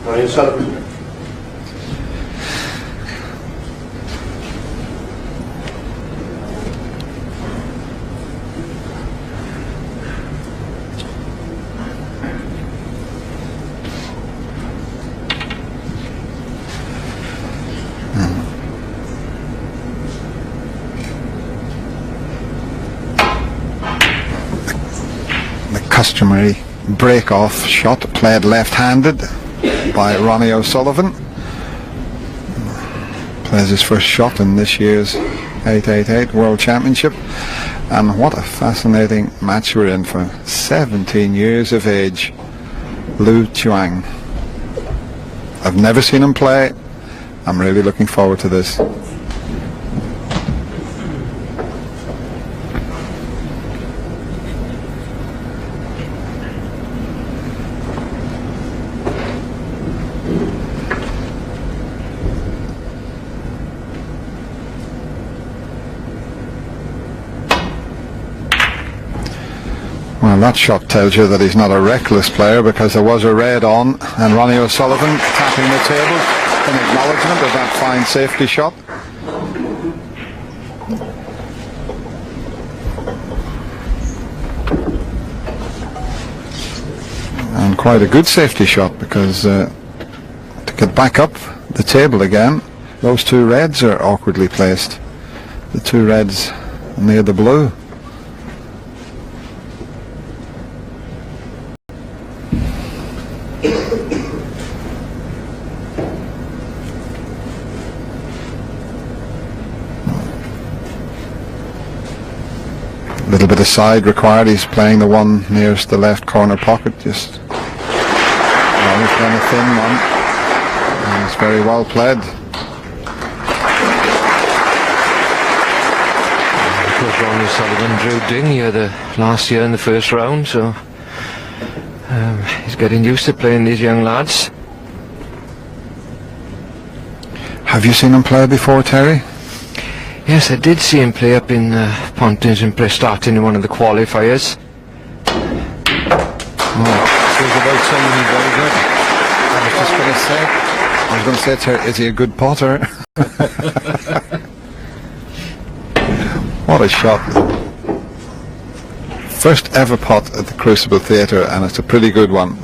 Ronnie O'Sullivan. Customary break-off shot played left-handed by Ronnie O'Sullivan. Plays his first shot in this year's 888 World Championship, and what a fascinating match we're in for 17 years of age, Lu Chuang. I've never seen him play. I'm really looking forward to this. Well, that shot tells you that he's not a reckless player, because there was a red on, and Ronnie O'Sullivan tapping the table in acknowledgement of that fine safety shot. And quite a good safety shot, because to get back up the table again, those two reds are awkwardly placed. The two reds near the blue. A little bit of side required. He's playing the one nearest the left corner pocket. Just he's playing a thin one, and it's very well played. Because Ronnie O'Sullivan drew ding here the last year in the first round, so he's getting used to playing these young lads. Have you seen him play before, Terry? Yes, I did see him play up in Pontins in Preston in one of the qualifiers. Says about somebody very good. I was going to say, Terry, is he a good potter? What a shot. First ever pot at the Crucible Theatre, and it's a pretty good one.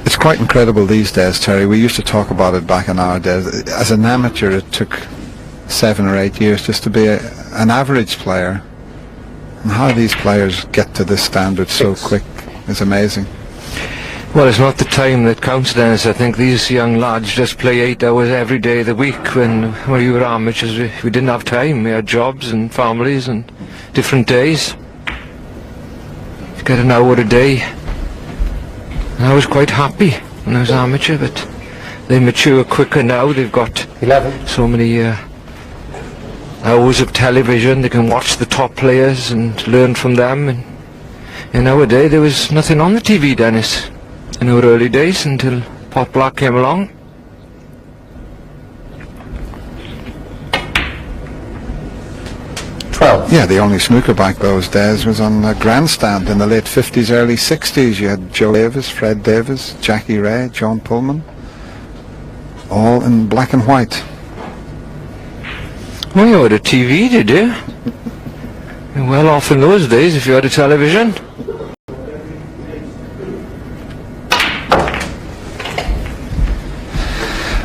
It's quite incredible these days, Terry. We used to talk about it back in our days. As an amateur, it took 7 or 8 years just to be an average player. And how these players get to this standard so quick is amazing. Well, it's not the time that counts, Dennis. I think these young lads just play 8 hours every day of the week. When we were amateurs, we didn't have time. We had jobs and families and different days. You get an hour a day. And I was quite happy when I was amateur, but they mature quicker now. They've got 11. So many hours of television. They can watch the top players and learn from them. And in our day, there was nothing on the TV, Dennis, in our early days, until Pot Black came along. Yeah, the only snooker back those days was on a grandstand in the late 50s, early 60s. You had Joe Davis, Fred Davis, Jackie Ray, John Pullman, all in black and white. Well, you had a TV, did you? You're well off in those days if you had a television.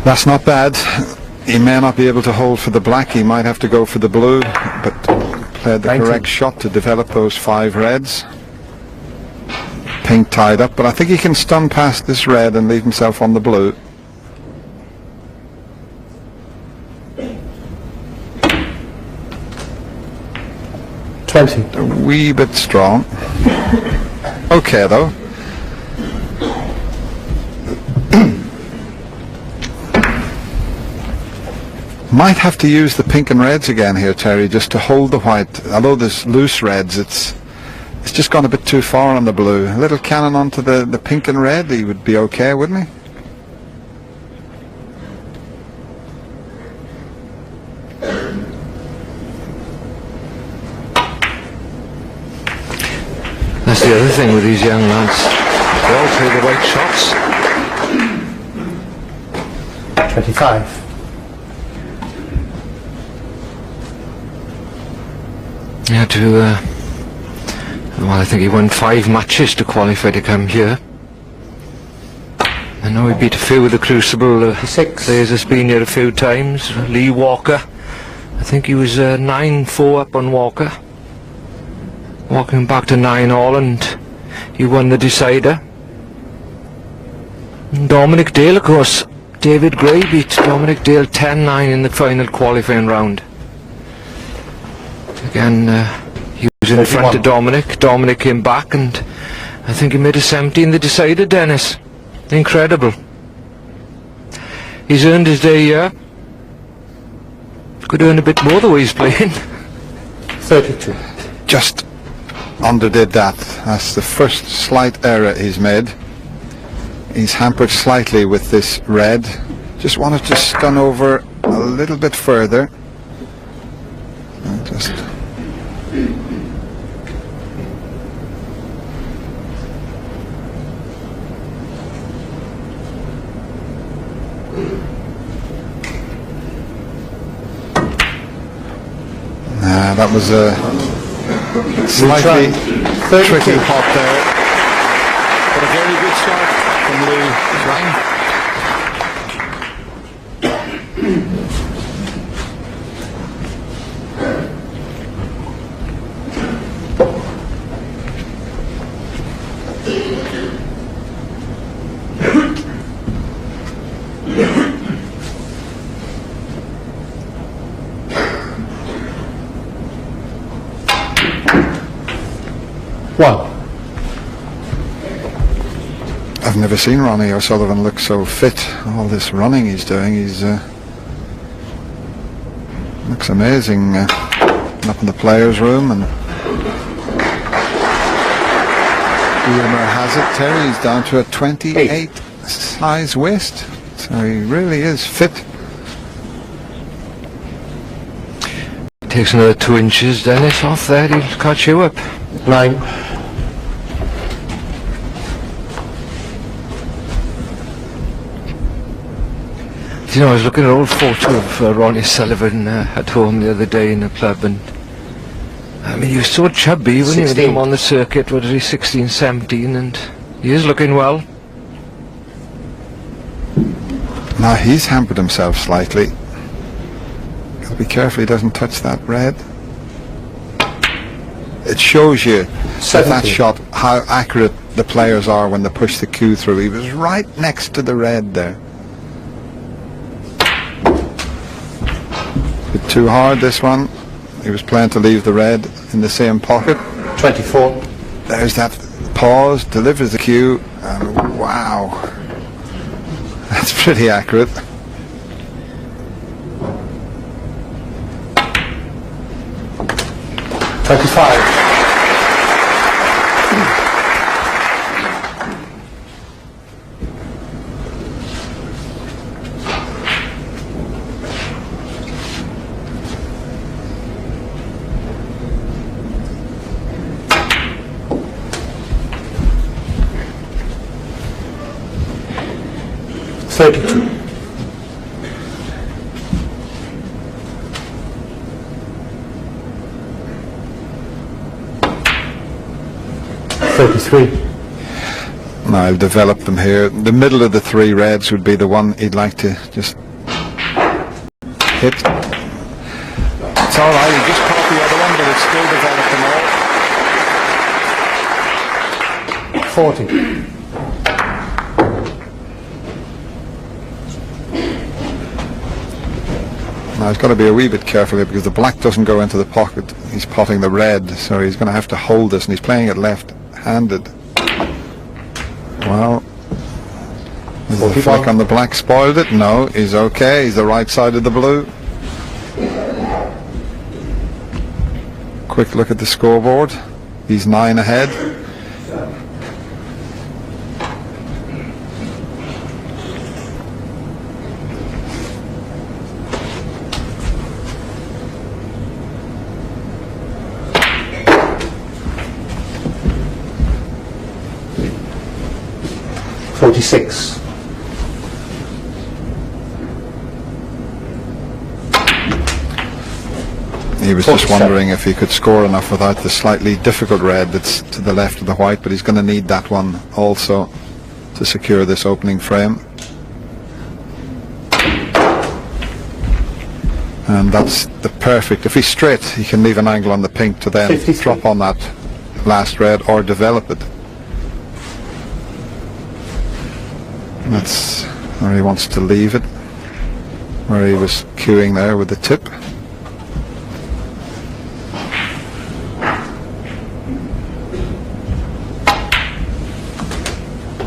That's not bad. He may not be able to hold for the black. He might have to go for the blue, but played the correct shot to develop those 5 reds. Pink tied up, but I think he can stun past this red and leave himself on the blue. A wee bit strong. Okay, though. Might have to use the pink and reds again here, Terry, just to hold the white. Although there's loose reds, it's It's just gone a bit too far on the blue. A little cannon onto the pink and red, he would be okay, wouldn't he? That's the other thing with these young lads. They all play the right shots. 25. He had to, well, I think he won 5 matches to qualify to come here. I know he beat a few of the Crucible players that's been here a few times. Lee Walker. I think he was 9-4 up on Walker. Walking back to 9-all, and he won the decider. And Dominic Dale, of course. David Gray beat Dominic Dale 10-9 in the final qualifying round. Again, he was in front of Dominic. Dominic came back, and I think he made a 17 the decider, Dennis. Incredible. He's earned his day here. Could earn a bit more the way he's playing. 32. Just underdid that. That's the first slight error he's made. He's hampered slightly with this red. Just wanted to stun over a little bit further. And just that was a slightly tricky hop there, but a very good shot from Lou Zhang. I've never seen Ronnie O'Sullivan look so fit. All this running he's doing, he's looks amazing up in the players' room. And rumour has it Terry's down to a 28 size waist, so he really is fit. Takes another 2 inches, Dennis, off there. He'll catch you up. 9. You know, I was looking at an old photo of Ronnie Sullivan at home the other day in the club, and I mean, he was so chubby when he came on the circuit. What is he, 16, 17, and he is looking well. Now he's hampered himself slightly. Gotta be careful he doesn't touch that red. It shows you that shot how accurate the players are when they push the cue through. He was right next to the red there. Bit too hard this one. He was playing to leave the red in the same pocket. 24. There's that pause, delivers the cue, and wow, that's pretty accurate. Now I'll develop them here. The middle of the 3 reds would be the one he'd like to just hit. It's alright, he just caught the other one, but it's still developed them all. 40. Now he's got to be a wee bit careful here because the black doesn't go into the pocket. He's potting the red, so he's going to have to hold this, and he's playing it left-handed. Well, is the flick on the black spoiled it? No, he's okay. He's the right side of the blue. Quick look at the scoreboard. He's 9 ahead. $46. He was just wondering if he could score enough without the slightly difficult red that's to the left of the white, but he's going to need that one also to secure this opening frame. And that's the perfect, if he's straight, he can leave an angle on the pink to then 53. drop on that last red or develop it. That's where he wants to leave it, where he was queuing there with the tip.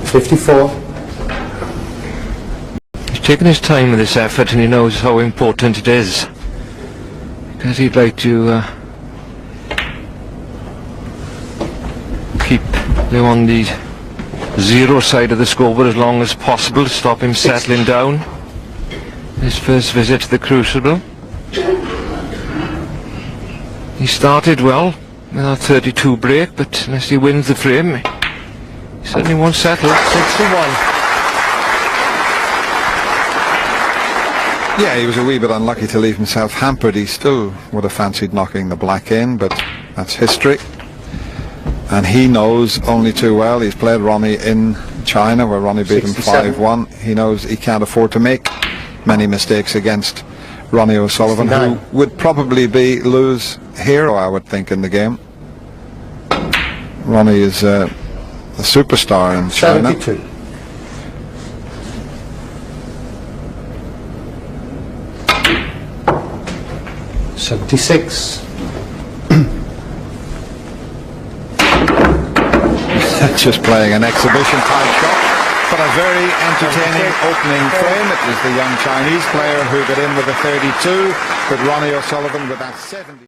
$54. He's taken his time with this effort, and he knows how important it is, because he'd like to keep them on the 0 side of the scoreboard as long as possible to stop him settling down. His first visit to the Crucible. He started well with that 32 break, but unless he wins the frame, he certainly won't settle. 61. Yeah, he was a wee bit unlucky to leave himself hampered. He still would have fancied knocking the black in, but that's history. And he knows only too well. He's played Ronnie in China, where Ronnie beat him 5-1. He knows he can't afford to make many mistakes against Ronnie O'Sullivan, 69. who would probably be Lou's hero, I would think, in the game. Ronnie is a superstar in China. 72. $76. Just playing an exhibition type shot, but a very entertaining opening frame. It was the young Chinese player who got in with a 32, but Ronnie O'Sullivan with that 70.